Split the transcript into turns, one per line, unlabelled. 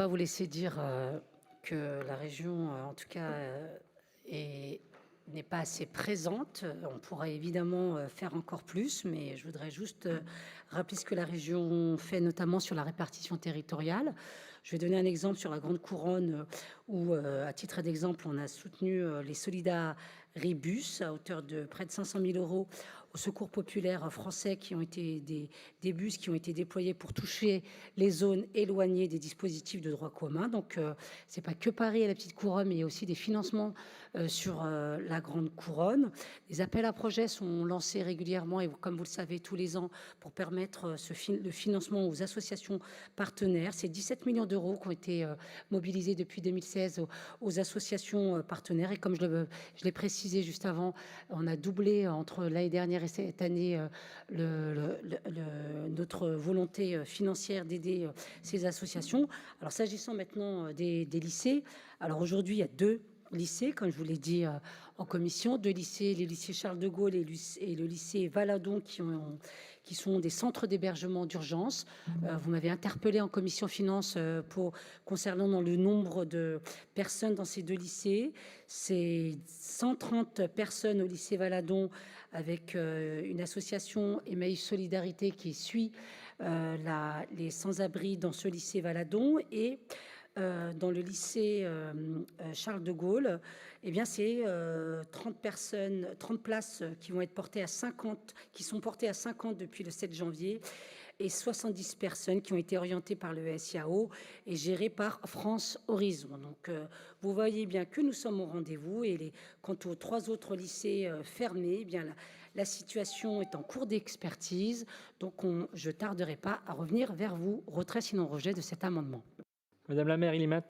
Pas vous laisser dire que la région, en tout cas, n'est pas assez présente. On pourrait évidemment faire encore plus, mais je voudrais juste rappeler ce que la région fait, notamment sur la répartition territoriale. Je vais donner un exemple sur la Grande Couronne, où, à titre d'exemple, on a soutenu les Solidaribus à hauteur de près de 500 000 euros au secours populaire français, qui ont été des bus qui ont été déployés pour toucher les zones éloignées des dispositifs de droit commun. Donc, c'est pas que Paris et la Petite Couronne, mais il y a aussi des financements sur la Grande Couronne. Les appels à projets sont lancés régulièrement et, comme vous le savez, tous les ans pour permettre le financement aux associations partenaires. C'est 17 millions d'euros qui ont été mobilisés depuis 2016 aux associations partenaires. Et comme je l'ai précisé juste avant, on a doublé entre l'année dernière et cette année notre volonté financière d'aider ces associations. Alors, s'agissant maintenant des lycées, alors aujourd'hui, il y a 2 lycées, comme je vous l'ai dit en commission, 2 lycées, les lycées Charles de Gaulle et le lycée Valadon, qui sont des centres d'hébergement d'urgence. Vous m'avez interpellé en commission finances concernant le nombre de personnes dans ces 2 lycées. C'est 130 personnes au lycée Valadon, avec une association Emmaüs Solidarité qui suit les sans-abri dans ce lycée Valadon. Et dans le lycée Charles de Gaulle, eh bien, c'est 30 places qui vont être portées à 50, qui sont portées à 50 depuis le 7 janvier, et 70 personnes qui ont été orientées par le SIAO et gérées par France Horizon. Donc, vous voyez bien que nous sommes au rendez-vous. Et quant aux 3 autres lycées fermés, eh bien, la situation est en cours d'expertise. Donc, je ne tarderai pas à revenir vers vous. Retrait sinon rejet de cet amendement.
Madame la maire, il est maintenant.